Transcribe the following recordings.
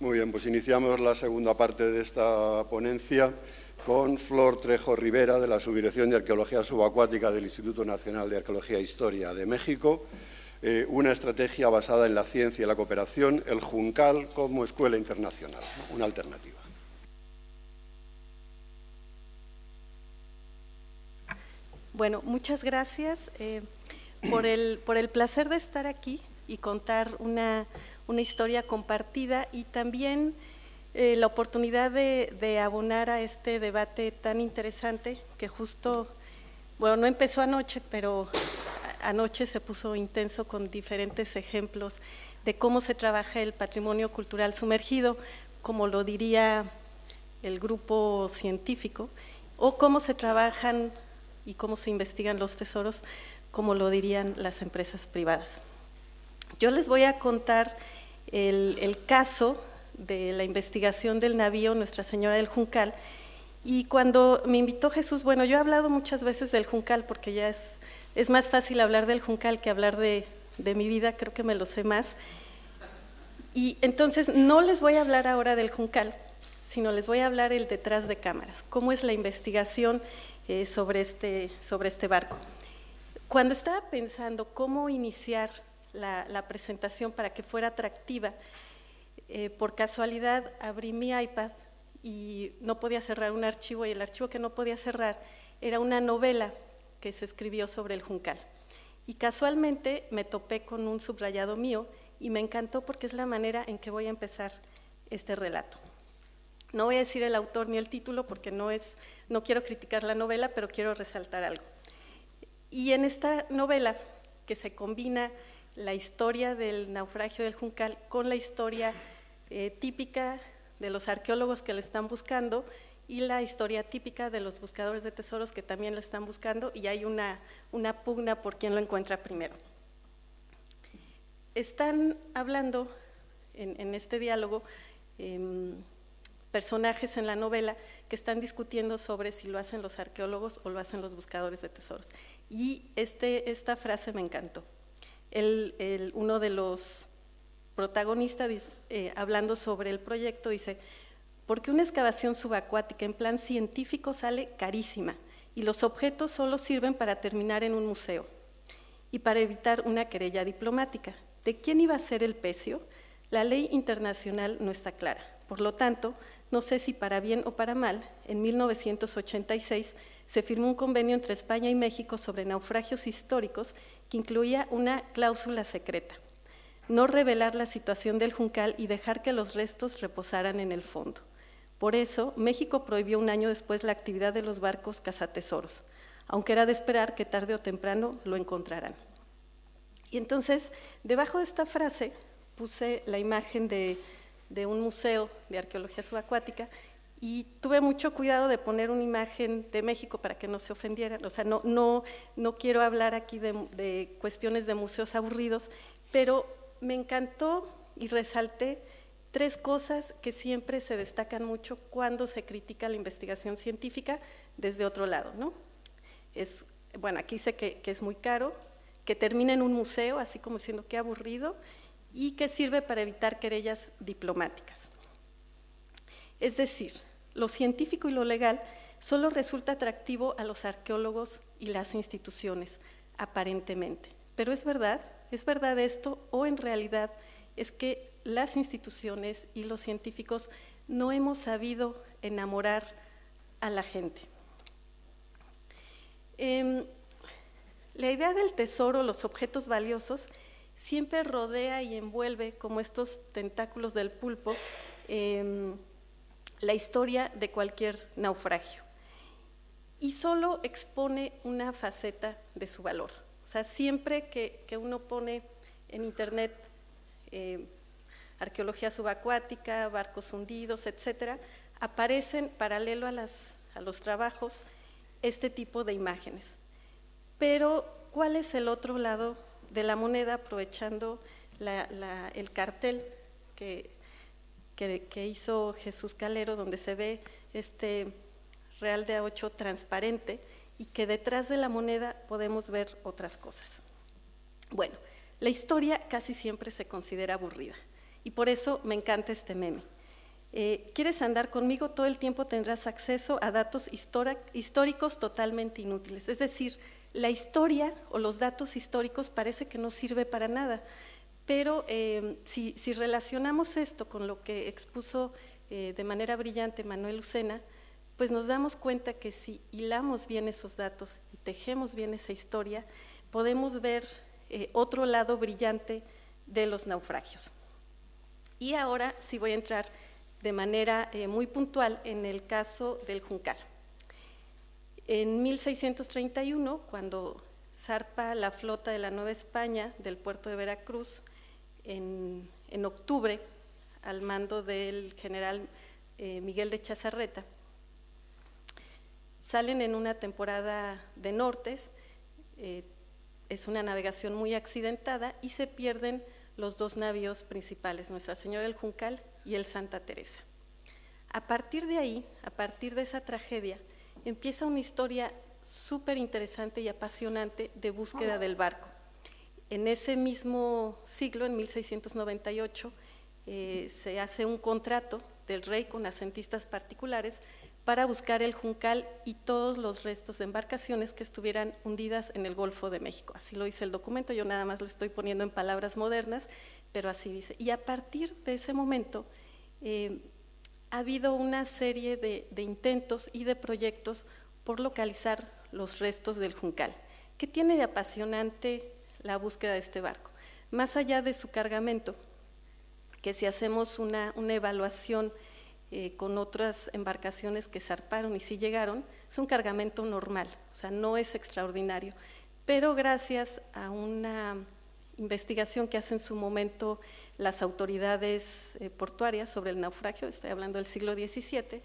Muy bien, pues iniciamos la segunda parte de esta ponencia con Flor Trejo Rivera, de la Subdirección de Arqueología Subacuática del Instituto Nacional de Arqueología e Historia de México, una estrategia basada en la ciencia y la cooperación, el Juncal como escuela internacional, una alternativa. Bueno, muchas gracias por el placer de estar aquí y contar una historia compartida y también la oportunidad de abonar a este debate tan interesante que justo, bueno, no empezó anoche, pero anoche se puso intenso con diferentes ejemplos de cómo se trabaja el patrimonio cultural sumergido, como lo diría el grupo científico, o cómo se trabajan y cómo se investigan los tesoros, como lo dirían las empresas privadas. Yo les voy a contar el caso de la investigación del navío Nuestra Señora del Juncal, y cuando me invitó Jesús, bueno, yo he hablado muchas veces del Juncal porque ya es más fácil hablar del Juncal que hablar de mi vida, creo que me lo sé más, y entonces no les voy a hablar ahora del Juncal, sino les voy a hablar el detrás de cámaras, cómo es la investigación sobre este barco. Cuando estaba pensando cómo iniciar la presentación para que fuera atractiva, por casualidad abrí mi iPad y no podía cerrar un archivo, y el archivo que no podía cerrar era una novela que se escribió sobre el Juncal. Y casualmente me topé con un subrayado mío y me encantó porque es la manera en que voy a empezar este relato. No voy a decir el autor ni el título porque no quiero criticar la novela, pero quiero resaltar algo. Y en esta novela, que se combina la historia del naufragio del Juncal con la historia típica de los arqueólogos que le están buscando y la historia típica de los buscadores de tesoros que también le están buscando, y hay una pugna por quién lo encuentra primero. Están hablando en este diálogo personajes en la novela que están discutiendo sobre si lo hacen los arqueólogos o lo hacen los buscadores de tesoros. Y esta frase me encantó. Uno de los protagonistas, hablando sobre el proyecto, dice: porque una excavación subacuática en plan científico sale carísima y los objetos solo sirven para terminar en un museo y para evitar una querella diplomática. ¿De quién iba a ser el pecio? La ley internacional no está clara. Por lo tanto, no sé si para bien o para mal, en 1986 se firmó un convenio entre España y México sobre naufragios históricos que incluía una cláusula secreta: no revelar la situación del Juncal y dejar que los restos reposaran en el fondo. Por eso, México prohibió un año después la actividad de los barcos cazatesoros, aunque era de esperar que tarde o temprano lo encontraran. Y entonces, debajo de esta frase, puse la imagen de un museo de arqueología subacuática, y tuve mucho cuidado de poner una imagen de México para que no se ofendieran. O sea, no quiero hablar aquí de cuestiones de museos aburridos, pero me encantó y resalté tres cosas que siempre se destacan mucho cuando se critica la investigación científica desde otro lado, ¿no? Bueno, aquí dice que es muy caro, que termina en un museo, así como diciendo qué aburrido, y que sirve para evitar querellas diplomáticas. Es decir, lo científico y lo legal solo resulta atractivo a los arqueólogos y las instituciones, aparentemente. Pero ¿es verdad esto, o en realidad es que las instituciones y los científicos no hemos sabido enamorar a la gente? La idea del tesoro, los objetos valiosos, siempre rodea y envuelve, como estos tentáculos del pulpo, la historia de cualquier naufragio, y solo expone una faceta de su valor. O sea, siempre que uno pone en internet arqueología subacuática, barcos hundidos, etcétera, aparecen paralelo a los trabajos este tipo de imágenes. Pero, ¿cuál es el otro lado de la moneda, aprovechando el cartel que hizo Jesús Calero, donde se ve este real de A8 transparente, y que detrás de la moneda podemos ver otras cosas? Bueno, la historia casi siempre se considera aburrida, y por eso me encanta este meme. ¿Quieres andar conmigo? Todo el tiempo tendrás acceso a datos históricos totalmente inútiles. Es decir, la historia o los datos históricos parece que no sirve para nada, pero si relacionamos esto con lo que expuso de manera brillante Manuel Lucena, pues nos damos cuenta que si hilamos bien esos datos y tejemos bien esa historia, podemos ver otro lado brillante de los naufragios. Y ahora sí voy a entrar de manera muy puntual en el caso del Juncal. En 1631, cuando zarpa la flota de la Nueva España del puerto de Veracruz, en octubre, al mando del general Miguel de Chazarreta, salen en una temporada de nortes, es una navegación muy accidentada y se pierden los dos navíos principales, Nuestra Señora del Juncal y el Santa Teresa. A partir de ahí, a partir de esa tragedia, empieza una historia súper interesante y apasionante de búsqueda del barco. En ese mismo siglo, en 1698, se hace un contrato del rey con asentistas particulares para buscar el Juncal y todos los restos de embarcaciones que estuvieran hundidas en el Golfo de México. Así lo dice el documento, yo nada más lo estoy poniendo en palabras modernas, pero así dice. Y a partir de ese momento ha habido una serie de intentos y de proyectos por localizar los restos del Juncal. ¿Qué tiene de apasionante la búsqueda de este barco? Más allá de su cargamento, que si hacemos una evaluación con otras embarcaciones que zarparon y sí llegaron, es un cargamento normal, o sea, no es extraordinario, pero gracias a una investigación que hace en su momento las autoridades portuarias sobre el naufragio, estoy hablando del siglo XVII,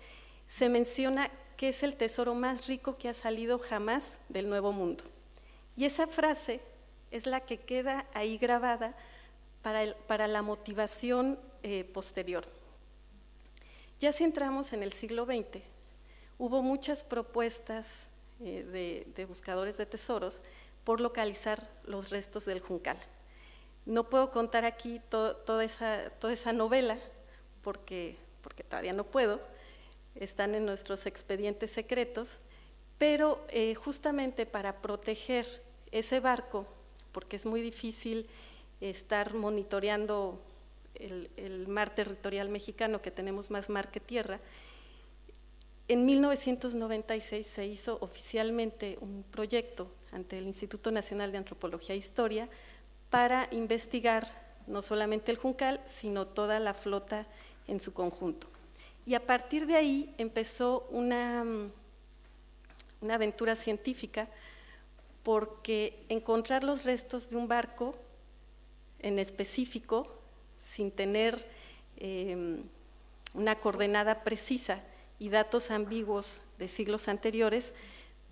se menciona que es el tesoro más rico que ha salido jamás del Nuevo Mundo. Y esa frase es la que queda ahí grabada para la motivación posterior. Ya si entramos en el siglo XX, hubo muchas propuestas de buscadores de tesoros por localizar los restos del Juncal. No puedo contar aquí toda esa novela porque todavía no puedo, están en nuestros expedientes secretos, pero justamente para proteger ese barco, porque es muy difícil estar monitoreando el mar territorial mexicano, que tenemos más mar que tierra, en 1996 se hizo oficialmente un proyecto ante el Instituto Nacional de Antropología e Historia para investigar no solamente el Juncal, sino toda la flota en su conjunto. Y a partir de ahí empezó una aventura científica, porque encontrar los restos de un barco en específico, sin tener una coordenada precisa y datos ambiguos de siglos anteriores,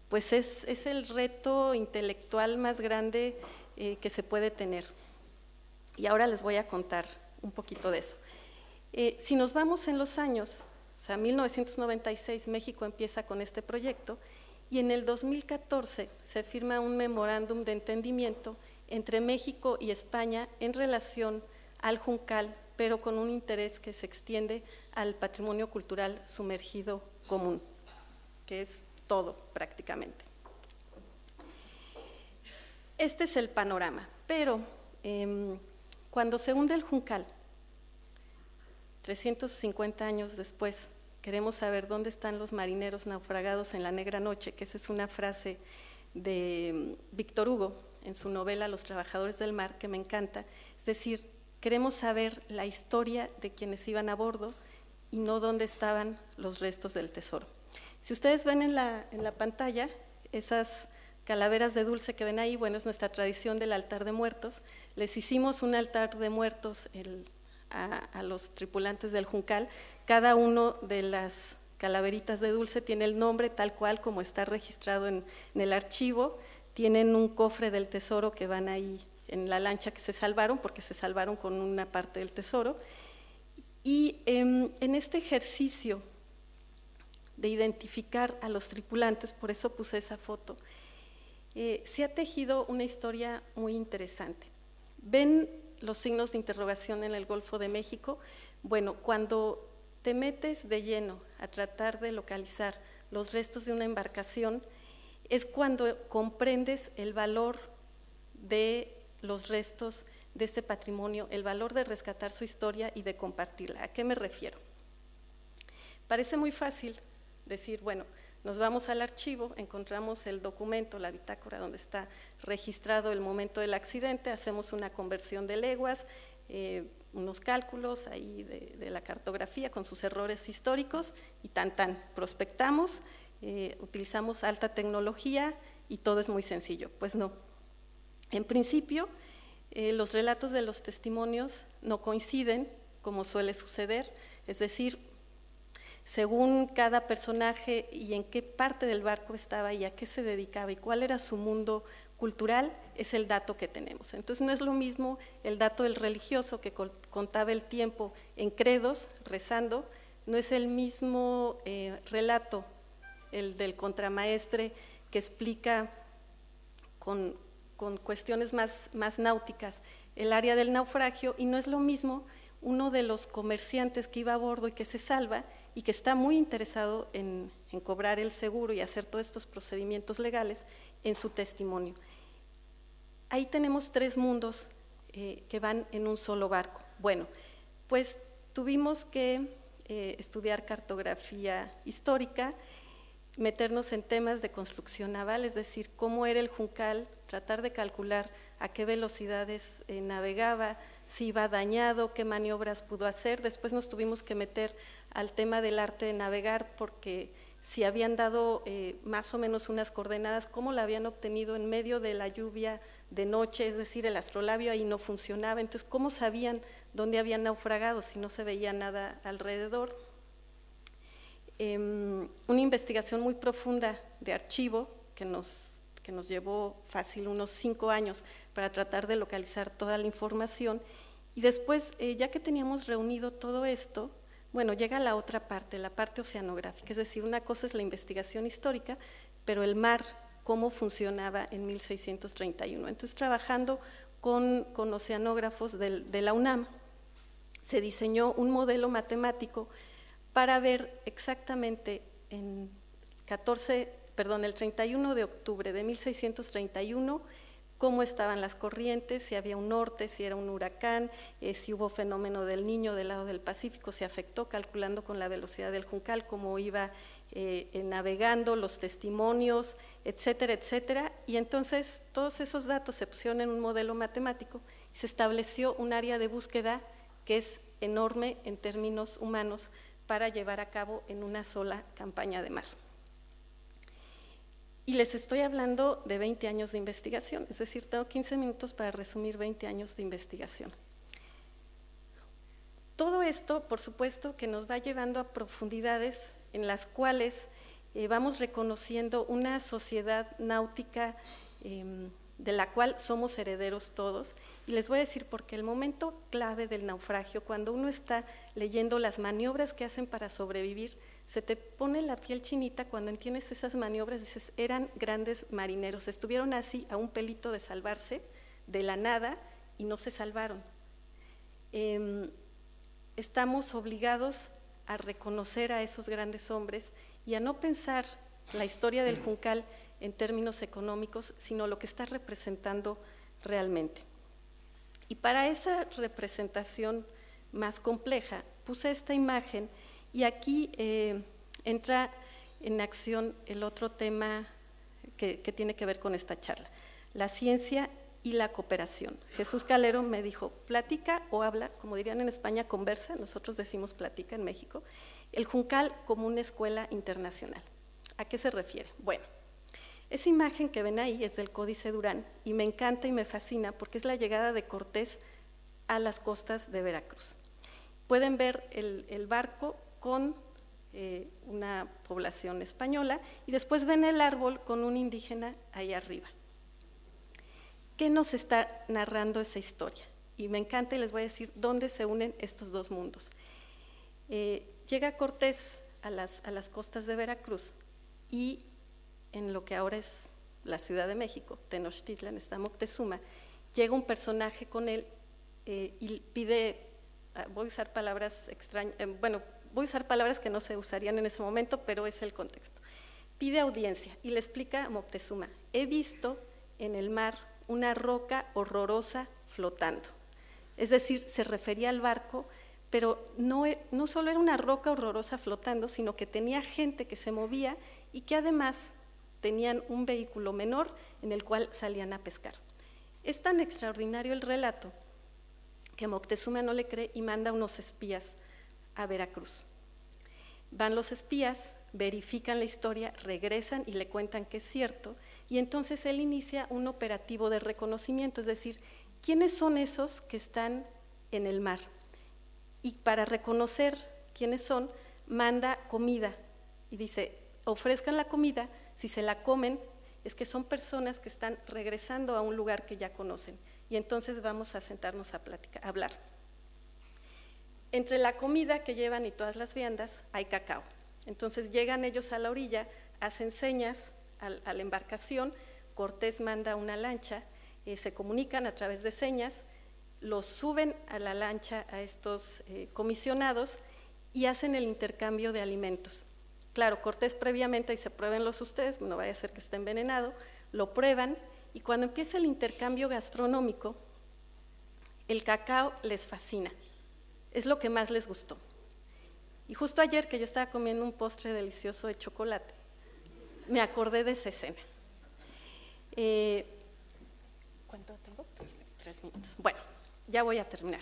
pues es el reto intelectual más grande que se puede tener. Y ahora les voy a contar un poquito de eso. Si nos vamos en los años, o sea, 1996 México empieza con este proyecto y en el 2014 se firma un memorándum de entendimiento entre México y España en relación al Juncal, pero con un interés que se extiende al patrimonio cultural sumergido común, que es todo prácticamente. Este es el panorama, pero cuando se hunde el Juncal, 350 años después, queremos saber dónde están los marineros naufragados en la negra noche, que esa es una frase de Víctor Hugo en su novela Los trabajadores del mar, que me encanta. Es decir, queremos saber la historia de quienes iban a bordo y no dónde estaban los restos del tesoro. Si ustedes ven en la pantalla, esas calaveras de dulce que ven ahí, bueno, es nuestra tradición del altar de muertos. Les hicimos un altar de muertos a los tripulantes del Juncal. Cada uno de las calaveritas de dulce tiene el nombre tal cual como está registrado en el archivo. Tienen un cofre del tesoro que van ahí en la lancha que se salvaron, porque se salvaron con una parte del tesoro. Y en este ejercicio de identificar a los tripulantes, por eso puse esa foto, se ha tejido una historia muy interesante. ¿Ven los signos de interrogación en el Golfo de México? Bueno, cuando te metes de lleno a tratar de localizar los restos de una embarcación, es cuando comprendes el valor de los restos de este patrimonio, el valor de rescatar su historia y de compartirla. ¿A qué me refiero? Parece muy fácil decir, bueno, nos vamos al archivo, encontramos el documento, la bitácora donde está registrado el momento del accidente, hacemos una conversión de leguas, unos cálculos ahí de la cartografía con sus errores históricos y prospectamos, utilizamos alta tecnología y todo es muy sencillo. Pues no. En principio, los relatos de los testimonios no coinciden, como suele suceder, es decir, según cada personaje y en qué parte del barco estaba y a qué se dedicaba y cuál era su mundo cultural, es el dato que tenemos. Entonces no es lo mismo el dato del religioso que contaba el tiempo en credos, rezando, no es el mismo relato, el del contramaestre que explica con cuestiones más náuticas el área del naufragio, y no es lo mismo uno de los comerciantes que iba a bordo y que se salva y que está muy interesado en cobrar el seguro y hacer todos estos procedimientos legales en su testimonio. Ahí tenemos tres mundos que van en un solo barco. Bueno, pues tuvimos que estudiar cartografía histórica, meternos en temas de construcción naval, es decir, cómo era el Juncal, tratar de calcular a qué velocidades navegaba, si iba dañado, qué maniobras pudo hacer. Después nos tuvimos que meter al tema del arte de navegar, porque si habían dado más o menos unas coordenadas, cómo la habían obtenido en medio de la lluvia de noche, es decir, el astrolabio ahí no funcionaba, entonces cómo sabían dónde habían naufragado si no se veía nada alrededor. Una investigación muy profunda de archivo que nos llevó fácil unos 5 años para tratar de localizar toda la información, y después, ya que teníamos reunido todo esto, bueno, llega la otra parte, la parte oceanográfica, es decir, una cosa es la investigación histórica, pero el mar, cómo funcionaba en 1631. Entonces, trabajando con oceanógrafos de la UNAM, se diseñó un modelo matemático para ver exactamente el 31 de octubre de 1631, cómo estaban las corrientes, si había un norte, si era un huracán, si hubo fenómeno del Niño del lado del Pacífico, se afectó, calculando con la velocidad del Juncal, cómo iba navegando, los testimonios, etcétera, etcétera. Y entonces todos esos datos se pusieron en un modelo matemático y se estableció un área de búsqueda que es enorme en términos humanos para llevar a cabo en una sola campaña de mar. Y les estoy hablando de 20 años de investigación, es decir, tengo 15 minutos para resumir 20 años de investigación. Todo esto, por supuesto, que nos va llevando a profundidades en las cuales vamos reconociendo una sociedad náutica de la cual somos herederos todos, y les voy a decir porque el momento clave del naufragio, cuando uno está leyendo las maniobras que hacen para sobrevivir, se te pone la piel chinita cuando entiendes esas maniobras, dices, eran grandes marineros, estuvieron así a un pelito de salvarse de la nada y no se salvaron. Estamos obligados a reconocer a esos grandes hombres y a no pensar la historia del Juncal en términos económicos, sino lo que está representando realmente. Y para esa representación más compleja, puse esta imagen y aquí entra en acción el otro tema que tiene que ver con esta charla, la ciencia y la cooperación. Jesús Calero me dijo, platica o habla, como dirían en España, conversa, nosotros decimos platica en México, el Juncal como una escuela internacional. ¿A qué se refiere? Bueno, esa imagen que ven ahí es del Códice Durán y me encanta y me fascina porque es la llegada de Cortés a las costas de Veracruz. Pueden ver el barco con una población española y después ven el árbol con un indígena ahí arriba. ¿Qué nos está narrando esa historia? Y me encanta y les voy a decir dónde se unen estos dos mundos. Llega Cortés a las costas de Veracruz y en lo que ahora es la Ciudad de México, Tenochtitlan, está Moctezuma, llega un personaje con él y pide, voy a usar palabras extrañas, bueno, voy a usar palabras que no se usarían en ese momento, pero es el contexto. Pide audiencia y le explica a Moctezuma: he visto en el mar una roca horrorosa flotando. Es decir, se refería al barco, pero no solo era una roca horrorosa flotando, sino que tenía gente que se movía y que además tenían un vehículo menor en el cual salían a pescar. Es tan extraordinario el relato que Moctezuma no le cree y manda unos espías a Veracruz. Van los espías, verifican la historia, regresan y le cuentan que es cierto, y entonces él inicia un operativo de reconocimiento, es decir, ¿quiénes son esos que están en el mar? Y para reconocer quiénes son, manda comida y dice: ofrezcan la comida, si se la comen es que son personas que están regresando a un lugar que ya conocen, y entonces vamos a sentarnos a hablar. Entre la comida que llevan y todas las viandas hay cacao. Entonces llegan ellos a la orilla, hacen señas a la embarcación, Cortés manda una lancha, se comunican a través de señas, los suben a la lancha a estos comisionados y hacen el intercambio de alimentos. Claro, Cortés previamente dice: pruébenlos ustedes, no vaya a ser que esté envenenado, lo prueban, y cuando empieza el intercambio gastronómico, el cacao les fascina, es lo que más les gustó. Y justo ayer que yo estaba comiendo un postre delicioso de chocolate, me acordé de esa escena. ¿Cuánto tengo? 3 minutos. Bueno, ya voy a terminar.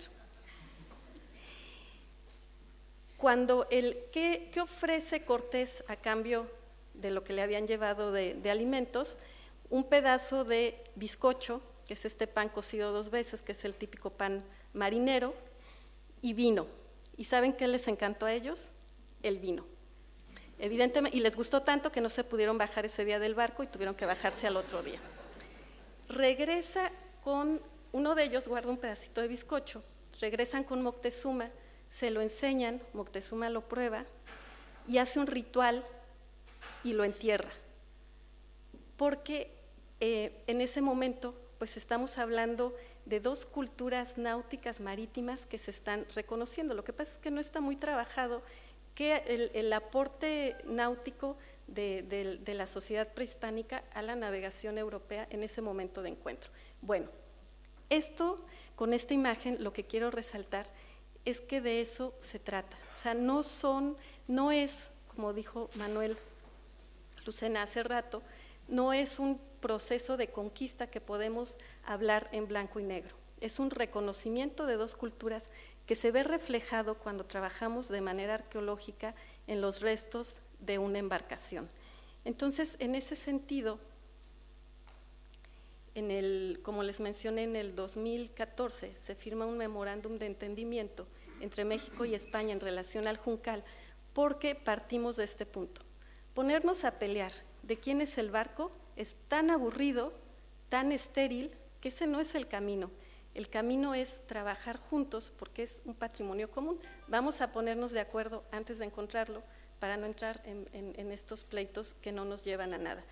¿Qué ofrece Cortés a cambio de lo que le habían llevado de alimentos? Un pedazo de bizcocho, que es este pan cocido 2 veces, que es el típico pan marinero, y vino. ¿Y saben qué les encantó a ellos? El vino. Evidentemente, y les gustó tanto que no se pudieron bajar ese día del barco y tuvieron que bajarse al otro día. Regresa con uno de ellos, guarda un pedacito de bizcocho, regresan con Moctezuma, se lo enseñan, Moctezuma lo prueba y hace un ritual y lo entierra. Porque en ese momento, pues estamos hablando de 2 culturas náuticas marítimas que se están reconociendo. Lo que pasa es que no está muy trabajado que el aporte náutico de la sociedad prehispánica a la navegación europea en ese momento de encuentro. Bueno, con esta imagen lo que quiero resaltar es que de eso se trata. O sea, no es, como dijo Manuel Lucena hace rato, no es un proceso de conquista que podemos hablar en blanco y negro. Es un reconocimiento de 2 culturas que se ve reflejado cuando trabajamos de manera arqueológica en los restos de una embarcación. Entonces, en ese sentido, como les mencioné, en el 2014 se firma un memorándum de entendimiento entre México y España en relación al Juncal, porque partimos de este punto. Ponernos a pelear de quién es el barco es tan aburrido, tan estéril, que ese no es el camino. El camino es trabajar juntos porque es un patrimonio común. Vamos a ponernos de acuerdo antes de encontrarlo para no entrar en estos pleitos que no nos llevan a nada.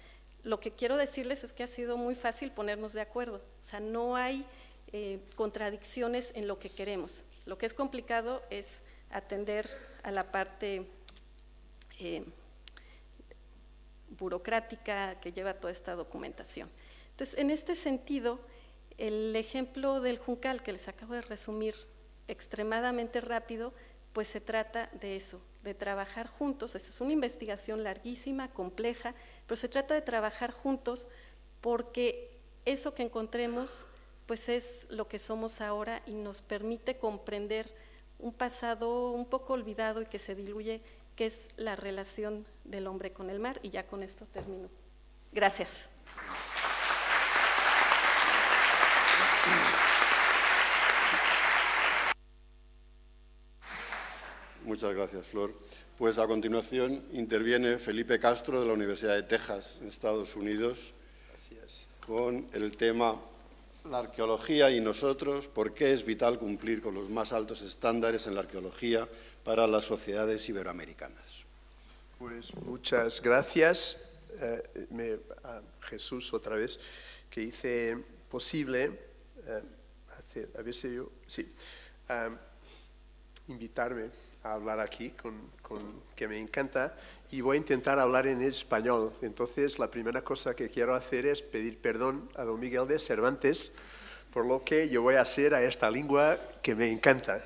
Lo que quiero decirles es que ha sido muy fácil ponernos de acuerdo, o sea, no hay contradicciones en lo que queremos. Lo que es complicado es atender a la parte burocrática que lleva toda esta documentación. Entonces, en este sentido, el ejemplo del Juncal que les acabo de resumir extremadamente rápido, pues se trata de eso, de trabajar juntos. Esta es una investigación larguísima, compleja, pero se trata de trabajar juntos porque eso que encontremos pues es lo que somos ahora y nos permite comprender un pasado un poco olvidado y que se diluye, que es la relación del hombre con el mar. Y ya con esto termino. Gracias. Muchas gracias, Flor. Pues a continuación interviene Felipe Castro de la Universidad de Texas, en Estados Unidos, con el tema la arqueología y nosotros, por qué es vital cumplir con los más altos estándares en la arqueología para las sociedades iberoamericanas. Pues muchas gracias a Jesús otra vez, que hice posible invitarme a hablar aquí, que me encanta, y voy a intentar hablar en español. Entonces, la primera cosa que quiero hacer es pedir perdón a don Miguel de Cervantes por lo que yo voy a hacer a esta lengua que me encanta.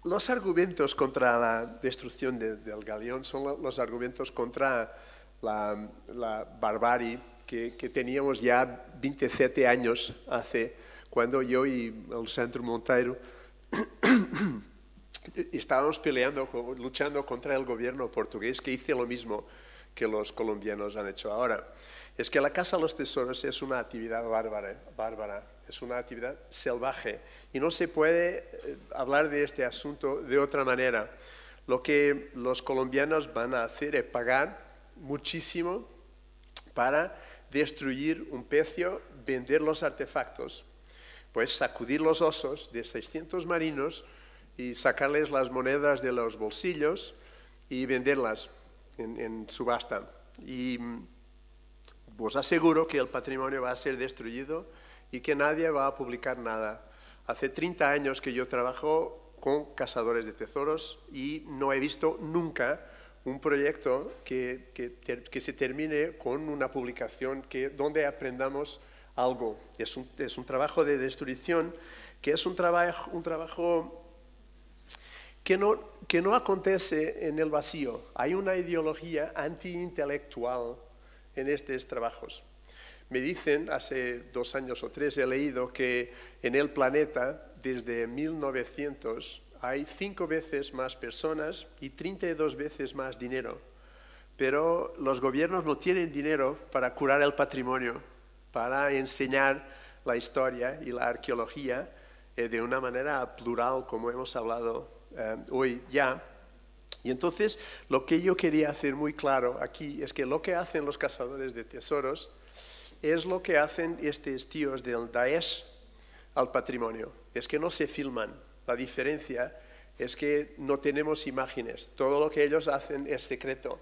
Los argumentos contra la destrucción del galeón son los argumentos contra la barbarie que teníamos ya 27 años hace, cuando yo y Alexandre Monteiro estábamos luchando contra el gobierno portugués, que hizo lo mismo que los colombianos han hecho ahora. Es que la caza a los tesoros es una actividad bárbara, es una actividad salvaje, y no se puede hablar de este asunto de otra manera. Lo que los colombianos van a hacer es pagar muchísimo para destruir un pecio, vender los artefactos, pues sacudir los osos de 600 marinos y sacarles las monedas de los bolsillos y venderlas en subasta. Y os aseguro que el patrimonio va a ser destruido y que nadie va a publicar nada. Hace 30 años que yo trabajo con cazadores de tesoros y no he visto nunca un proyecto que se termine con una publicación donde aprendamos algo. Es un trabajo de destrucción, que es un trabajo que no acontece en el vacío. Hay una ideología antiintelectual en estos trabajos. Me dicen, hace 2 años o 3 he leído que en el planeta, desde 1900, hay 5 veces más personas y 32 veces más dinero. Pero los gobiernos no tienen dinero para curar el patrimonio, para enseñar la historia y la arqueología de una manera plural, como hemos hablado hoy ya. Y entonces, lo que yo quería hacer muy claro aquí es que lo que hacen los cazadores de tesoros es lo que hacen estos tíos del Daesh al patrimonio. Es que no se filman. La diferencia es que no tenemos imágenes. Todo lo que ellos hacen es secreto.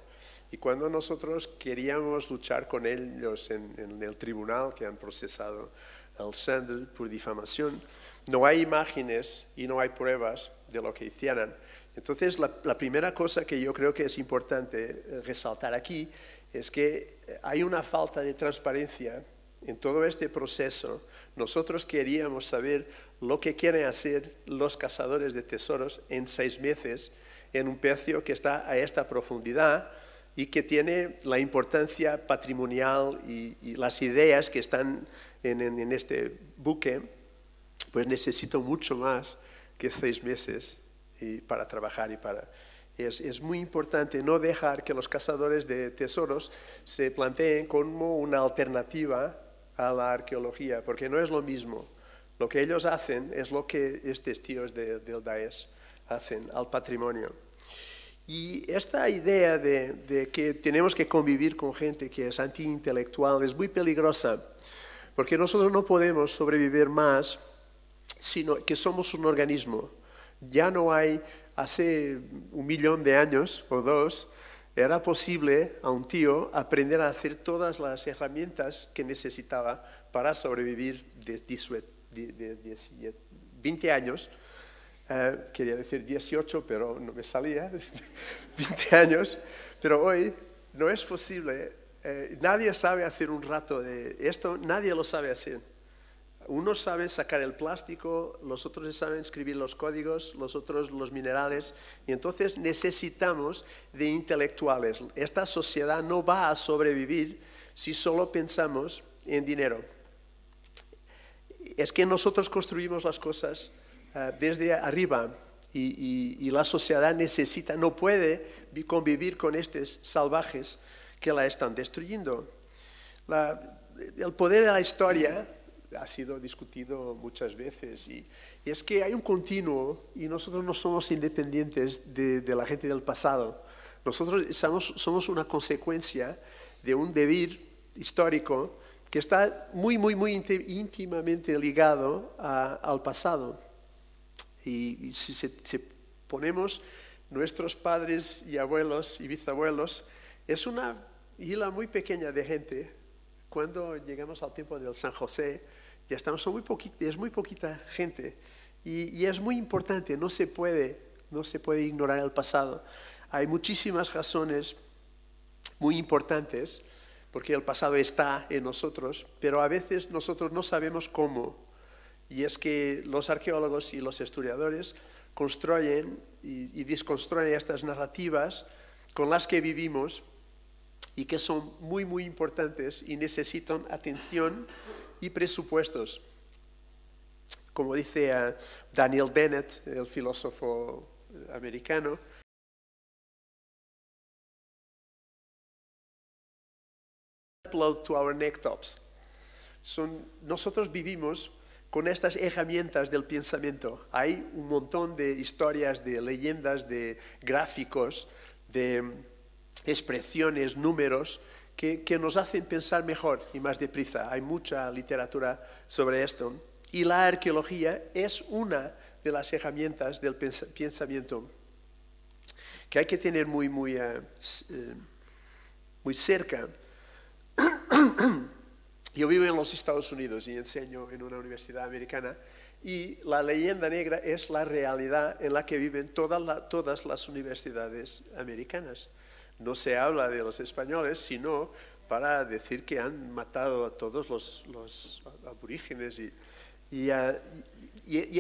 Y cuando nosotros queríamos luchar con ellos en el tribunal que han procesado al Sandel por difamación, no hay imágenes y no hay pruebas de lo que hicieran. Entonces, la primera cosa que yo creo que es importante resaltar aquí es que hay una falta de transparencia en todo este proceso. Nosotros queríamos saber lo que quieren hacer los cazadores de tesoros en 6 meses en un pecio que está a esta profundidad y que tiene la importancia patrimonial y las ideas que están en este buque, pues necesito mucho más que 6 meses para trabajar Es muy importante no dejar que los cazadores de tesoros se planteen como una alternativa a la arqueología, porque no es lo mismo. Lo que ellos hacen es lo que estos tíos del Daesh hacen al patrimonio. Y esta idea de que tenemos que convivir con gente que es antiintelectual es muy peligrosa, porque nosotros no podemos sobrevivir más sino que somos un organismo. Ya no hay, hace 1 millón de años o 2, era posible a un tío aprender a hacer todas las herramientas que necesitaba para sobrevivir de 20 años. Quería decir 18, pero no me salía, 20 años, pero hoy no es posible. Nadie sabe hacer un rato de esto, nadie lo sabe hacer. Unos saben sacar el plástico, los otros saben escribir los códigos, los otros los minerales, y entonces necesitamos de intelectuales. Esta sociedad no va a sobrevivir si solo pensamos en dinero. Es que nosotros construimos las cosas desde arriba y la sociedad no puede convivir con estos salvajes que la están destruyendo. El poder de la historia ha sido discutido muchas veces y es que hay un continuo y nosotros no somos independientes de la gente del pasado. Nosotros somos una consecuencia de un deber histórico que está muy íntimamente ligado al pasado. Y si ponemos nuestros padres y abuelos y bisabuelos, es una isla muy pequeña de gente. Cuando llegamos al tiempo del San José, ya estamos, es muy poquita gente. Y es muy importante, no se puede ignorar el pasado. Hay muchísimas razones muy importantes, porque el pasado está en nosotros, pero a veces nosotros no sabemos cómo. Y es que los arqueólogos y los historiadores construyen y desconstruyen estas narrativas con las que vivimos y que son muy, muy importantes y necesitan atención y presupuestos. Como dice Daniel Dennett, el filósofo americano, upload to our necktops. Nosotros vivimos con estas herramientas del pensamiento. Hay un montón de historias, de leyendas, de gráficos, de expresiones, números, que nos hacen pensar mejor y más deprisa. Hay mucha literatura sobre esto. Y la arqueología es una de las herramientas del pensamiento que hay que tener muy cerca. Yo vivo en los Estados Unidos y enseño en una universidad americana, y la leyenda negra es la realidad en la que viven todas las universidades americanas. No se habla de los españoles, sino para decir que han matado a todos los aborígenes. Y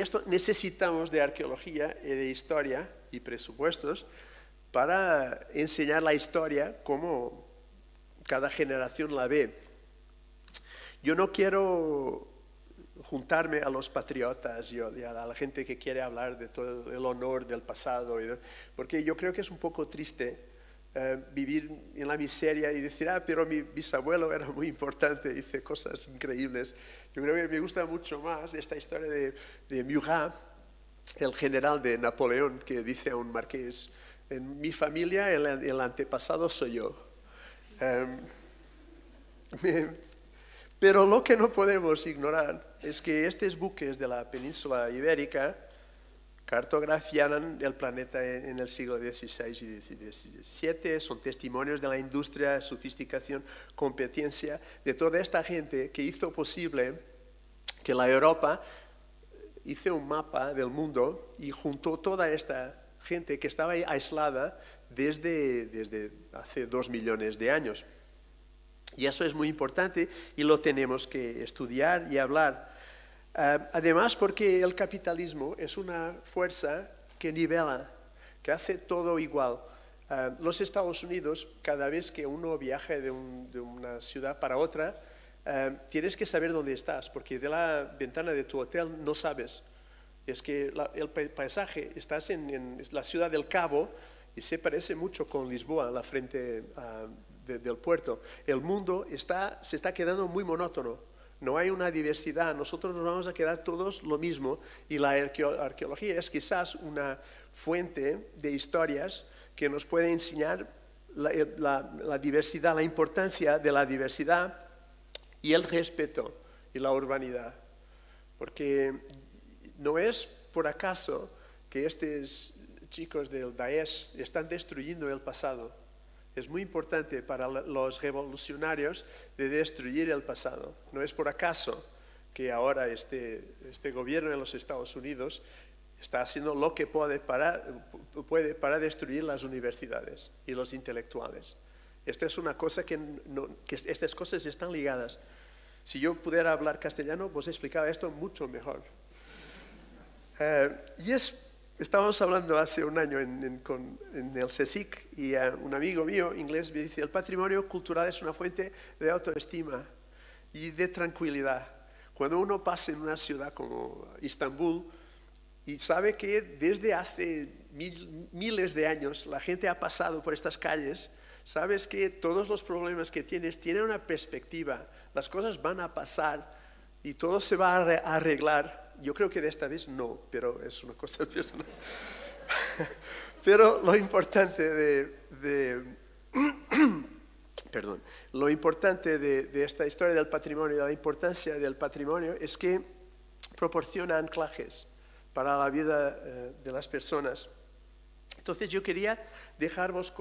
esto necesitamos de arqueología y de historia y presupuestos para enseñar la historia como cada generación la ve. Yo no quiero juntarme a los patriotas y a la gente que quiere hablar de todo el honor del pasado, porque yo creo que es un poco triste vivir en la miseria y decir, pero mi bisabuelo era muy importante, hice cosas increíbles. Yo creo que me gusta mucho más esta historia de Murat, el general de Napoleón, que dice a un marqués, en mi familia el antepasado soy yo. Pero lo que no podemos ignorar es que estos buques de la península ibérica cartografiaron el planeta en el siglo XVI y XVII, son testimonios de la industria, sofisticación, competencia de toda esta gente que hizo posible que la Europa hizo un mapa del mundo y juntó toda esta gente que estaba aislada desde hace 2 millones de años. Y eso es muy importante y lo tenemos que estudiar y hablar. Además, porque el capitalismo es una fuerza que nivela, que hace todo igual. Los Estados Unidos, cada vez que uno viaja de una ciudad para otra, tienes que saber dónde estás, porque de la ventana de tu hotel no sabes. Es que el paisaje, estás en la ciudad del Cabo y se parece mucho con Lisboa, la frente del puerto. El mundo se está quedando muy monótono. No hay una diversidad. Nosotros nos vamos a quedar todos lo mismo. Y la arqueología es quizás una fuente de historias que nos puede enseñar la diversidad, la importancia de la diversidad y el respeto y la urbanidad. Porque no es por acaso que estos chicos del Daesh están destruyendo el pasado. Es muy importante para los revolucionarios de destruir el pasado. No es por acaso que ahora este gobierno de los Estados Unidos está haciendo lo que puede para destruir las universidades y los intelectuales. Esta es una cosa que estas cosas están ligadas. Si yo pudiera hablar castellano, pues explicaba esto mucho mejor. Estábamos hablando hace un año en el CSIC y un amigo mío inglés me dice, el patrimonio cultural es una fuente de autoestima y de tranquilidad. Cuando uno pasa en una ciudad como Estambul y sabe que desde hace miles de años la gente ha pasado por estas calles, sabes que todos los problemas que tienes tienen una perspectiva, las cosas van a pasar y todo se va a arreglar. Yo creo que de esta vez no, pero es una cosa personal. Pero lo importante lo importante de esta historia del patrimonio, de la importancia del patrimonio, es que proporciona anclajes para la vida de las personas. Entonces yo quería dejaros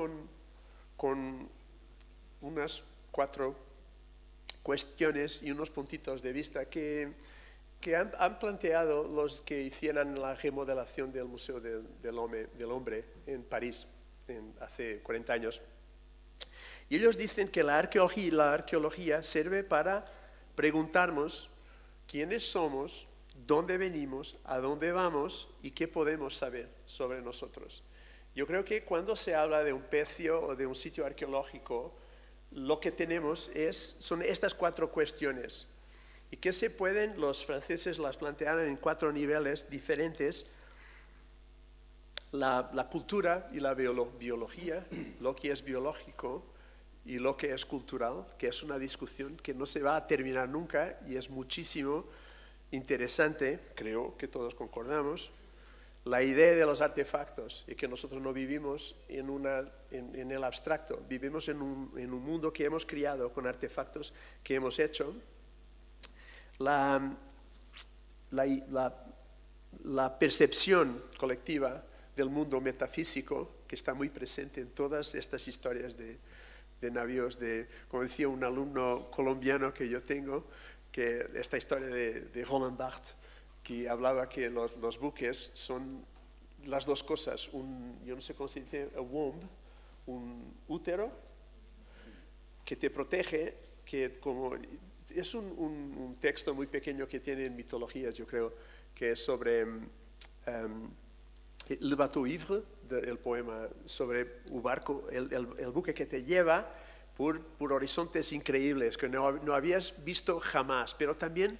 con unas 4 cuestiones y unos puntitos de vista que que han planteado los que hicieran la remodelación del Museo del Hombre en París hace 40 años. Y ellos dicen que la arqueología sirve para preguntarnos quiénes somos, dónde venimos, a dónde vamos y qué podemos saber sobre nosotros. Yo creo que cuando se habla de un pecio o de un sitio arqueológico, lo que tenemos son estas 4 cuestiones. Y que los franceses las plantearon en 4 niveles diferentes: la cultura y la biología, lo que es biológico y lo que es cultural, que es una discusión que no se va a terminar nunca y es muchísimo interesante, creo que todos concordamos. La idea de los artefactos y que nosotros no vivimos en el abstracto, vivimos en un mundo que hemos creado con artefactos que hemos hecho. La percepción colectiva del mundo metafísico, que está muy presente en todas estas historias de navíos, como decía un alumno colombiano que yo tengo, que esta historia de Roland Barthes, que hablaba que los buques son las 2 cosas, yo no sé cómo se dice, a womb, un útero que te protege, que como es un texto muy pequeño que tiene en mitologías, yo creo, que es sobre Le bateau ivre, el poema sobre un barco, el buque que te lleva por horizontes increíbles que no habías visto jamás. Pero también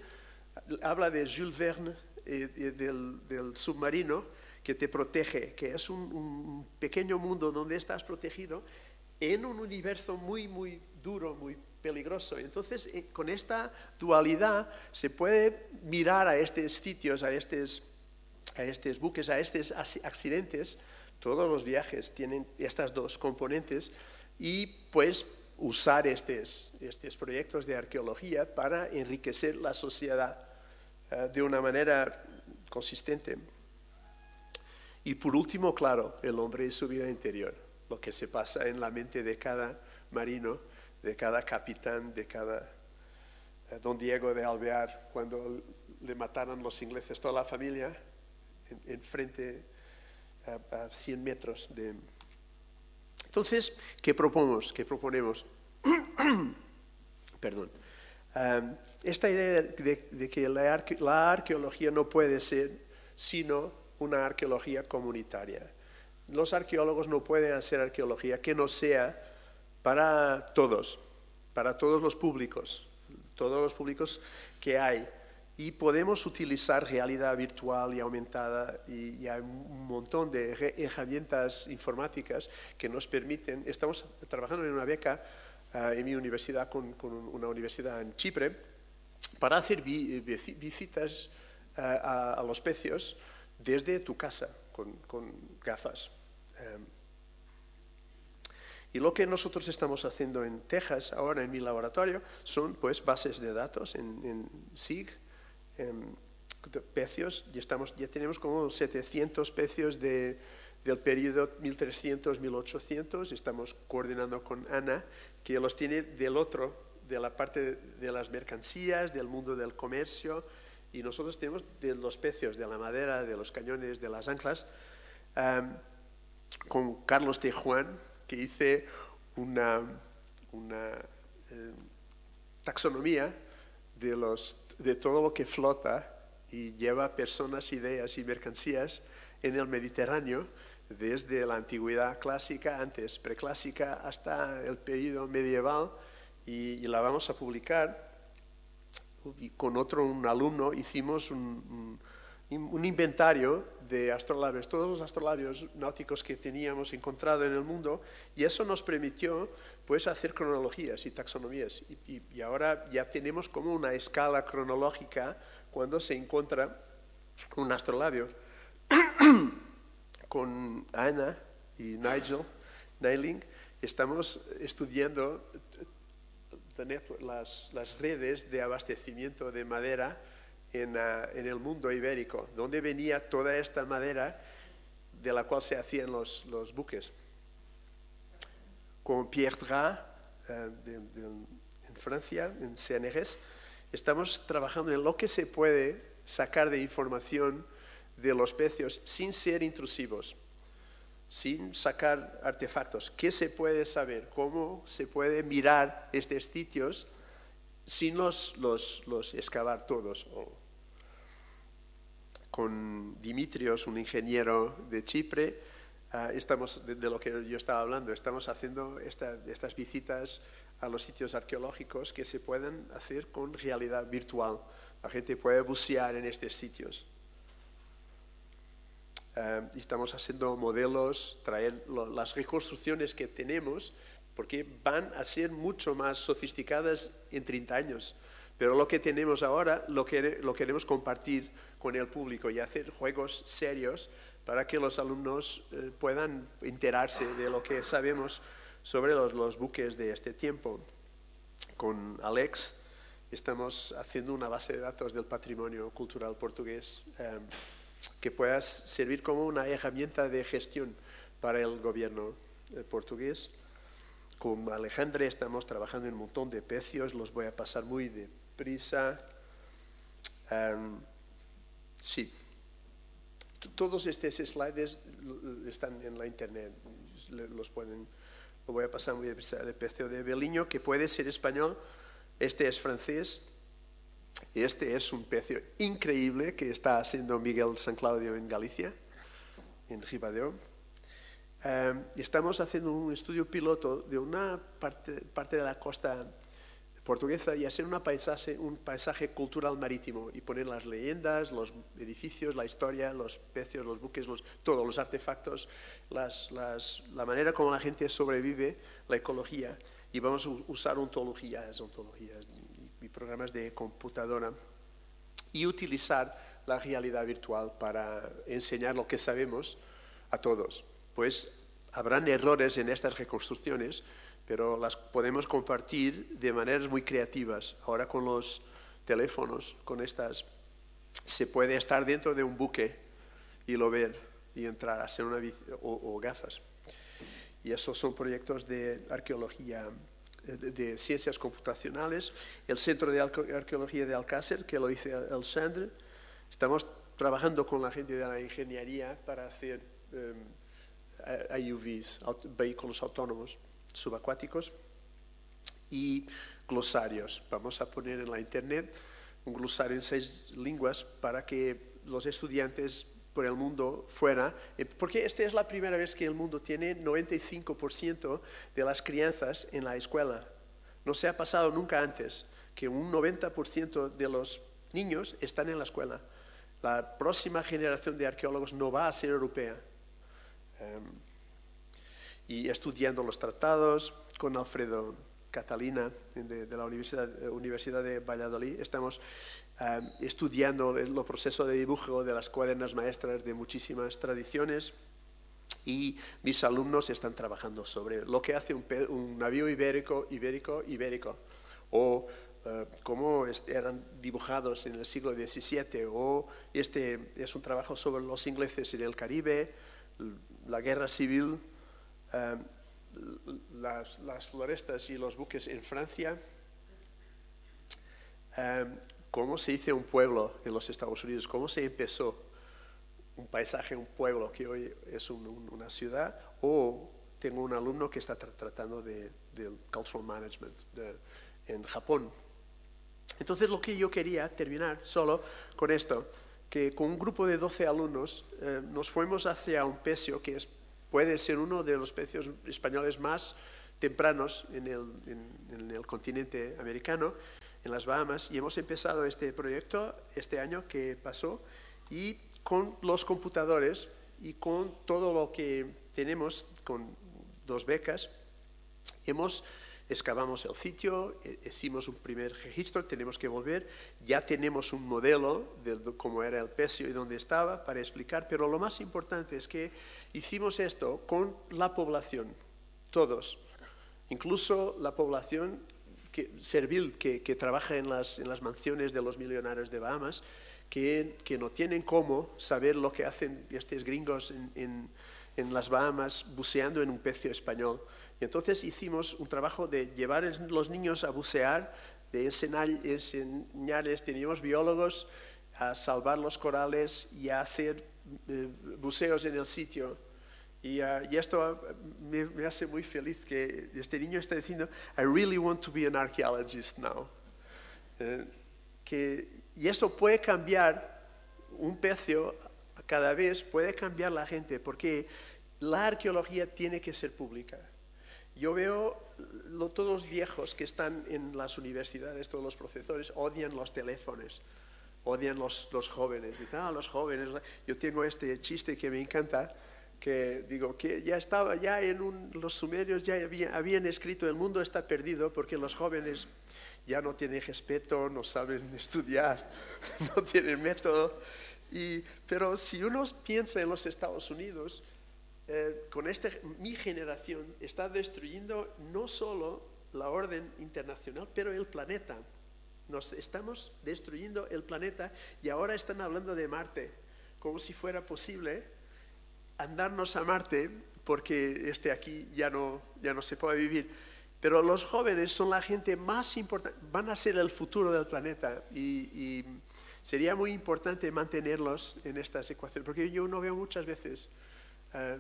habla de Jules Verne, del submarino que te protege, que es un pequeño mundo donde estás protegido en un universo muy, muy duro, muy peligroso. Entonces, con esta dualidad se puede mirar a estos sitios, a estos buques, a estos accidentes. Todos los viajes tienen estas 2 componentes y pues usar estos proyectos de arqueología para enriquecer la sociedad de una manera consistente. Y por último, claro, el hombre y su vida interior, lo que se pasa en la mente de cada marino, de cada capitán, de cada don Diego de Alvear, cuando le mataron los ingleses toda la familia en frente a 100 metros de... Entonces, ¿qué proponemos? Perdón. Esta idea de que la arqueología no puede ser sino una arqueología comunitaria. Los arqueólogos no pueden hacer arqueología que no sea para todos los públicos que hay. Y podemos utilizar realidad virtual y aumentada y hay un montón de herramientas informáticas que nos permiten. Estamos trabajando en una beca en mi universidad con una universidad en Chipre para hacer visitas a los pecios desde tu casa con gafas. Y lo que nosotros estamos haciendo en Texas ahora en mi laboratorio son pues bases de datos en SIG, pecios, ya tenemos como 700 pecios del periodo 1300-1800, estamos coordinando con Ana, que los tiene de la parte de las mercancías, del mundo del comercio, y nosotros tenemos de los pecios, de la madera, de los cañones, de las anclas, con Carlos de Juan, que hice una taxonomía de todo lo que flota y lleva personas, ideas y mercancías en el Mediterráneo, desde la antigüedad clásica, antes preclásica, hasta el periodo medieval, y la vamos a publicar. Y con un alumno hicimos un inventario de astrolabios, todos los astrolabios náuticos que teníamos encontrado en el mundo, y eso nos permitió pues hacer cronologías y taxonomías, y ahora ya tenemos como una escala cronológica cuando se encuentra un astrolabio. Con Ana y Nailing estamos estudiando las redes de abastecimiento de madera en el mundo ibérico, donde venía toda esta madera de la cual se hacían los buques. Con Pierre Dras, en Francia, en CNRS, estamos trabajando en lo que se puede sacar de información de los pecios sin ser intrusivos, sin sacar artefactos. ¿Qué se puede saber? ¿Cómo se puede mirar estos sitios sin los excavar todos? Con Dimitrios, un ingeniero de Chipre, estamos, de lo que yo estaba hablando, estamos haciendo estas visitas a los sitios arqueológicos que se pueden hacer con realidad virtual. La gente puede bucear en estos sitios. Estamos haciendo modelos, traer las reconstrucciones que tenemos, porque van a ser mucho más sofisticadas en 30 años. Pero lo que tenemos ahora lo queremos compartir con el público y hacer juegos serios para que los alumnos puedan enterarse de lo que sabemos sobre los buques de este tiempo. Con Alex estamos haciendo una base de datos del patrimonio cultural portugués que pueda servir como una herramienta de gestión para el gobierno portugués. Con Alejandra estamos trabajando en un montón de pecios, los voy a pasar muy deprisa. Sí, todos estos slides están en la internet, lo voy a pasar muy deprisa. El pecio de Beliño, que puede ser español, este es francés. Este es un pecio increíble que está haciendo Miguel San Claudio en Galicia, en Ribadeo. Estamos haciendo un estudio piloto de una parte de la costa portuguesa y hacer un paisaje cultural marítimo y poner las leyendas, los edificios, la historia, los pecios, los buques, todos los artefactos, la manera como la gente sobrevive, la ecología. Y vamos a usar ontologías y programas de computadora y utilizar la realidad virtual para enseñar lo que sabemos a todos. Pues habrán errores en estas reconstrucciones, pero las podemos compartir de maneras muy creativas. Ahora con los teléfonos, con estas, se puede estar dentro de un buque y lo ver y entrar, hacer o gafas. Y esos son proyectos de arqueología, de ciencias computacionales. El Centro de Arqueología de Alcácer, que lo dice Alexandre. Estamos trabajando con la gente de la ingeniería para hacer AUVs, vehículos autónomos subacuáticos, y glosarios. Vamos a poner en la internet un glosario en 6 lenguas para que los estudiantes por el mundo fuera, porque esta es la primera vez que el mundo tiene 95% de las crianzas en la escuela. No se ha pasado nunca antes que un 90% de los niños están en la escuela. La próxima generación de arqueólogos no va a ser europea. Y estudiando los tratados con Alfredo Catalina de la Universidad de Valladolid, estamos estudiando el proceso de dibujo de las cuadernas maestras de muchísimas tradiciones, y mis alumnos están trabajando sobre lo que hace un navío ibérico, o cómo eran dibujados en el siglo XVII, o este es un trabajo sobre los ingleses en el Caribe, la guerra civil, las florestas y los buques en Francia, cómo se hizo un pueblo en los Estados Unidos, cómo se empezó un paisaje, un pueblo que hoy es una ciudad, o tengo un alumno que está tratando del cultural management en Japón. Entonces lo que yo quería terminar solo con esto, que con un grupo de 12 alumnos nos fuimos hacia un pecio que puede ser uno de los pecios españoles más tempranos en el continente americano, en las Bahamas, y hemos empezado este proyecto este año que pasó, y con los computadores y con todo lo que tenemos, con 2 becas, excavamos el sitio, hicimos un primer registro, tenemos que volver, ya tenemos un modelo de cómo era el pecio y dónde estaba para explicar, pero lo más importante es que hicimos esto con la población, todos, incluso la población servil que trabaja en las mansiones de los millonarios de Bahamas, que no tienen cómo saber lo que hacen estos gringos en las Bahamas buceando en un pecio español. Y entonces hicimos un trabajo de llevar a los niños a bucear, de enseñarles, teníamos biólogos a salvar los corales y a hacer buceos en el sitio. Y esto me hace muy feliz que este niño está diciendo, I really want to be an archaeologist now. Y esto puede cambiar un pecio cada vez, puede cambiar la gente, porque la arqueología tiene que ser pública. Yo veo todos los viejos que están en las universidades, todos los profesores, odian los teléfonos, odian los jóvenes. Dicen, los jóvenes. Yo tengo este chiste que me encanta, que digo que ya estaba, ya los sumerios ya habían escrito, el mundo está perdido porque los jóvenes ya no tienen respeto, no saben estudiar, no tienen método. Pero si uno piensa en los Estados Unidos, con mi generación está destruyendo no solo la orden internacional, pero el planeta. Nos estamos destruyendo el planeta y ahora están hablando de Marte, como si fuera posible andarnos a Marte, porque aquí ya no se puede vivir. Pero los jóvenes son la gente más importante, van a ser el futuro del planeta y sería muy importante mantenerlos en estas ecuaciones, porque yo no veo muchas veces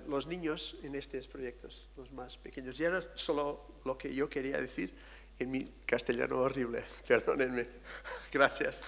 los niños en estos proyectos, los más pequeños. Y era solo lo que yo quería decir en mi castellano horrible, perdónenme. Gracias.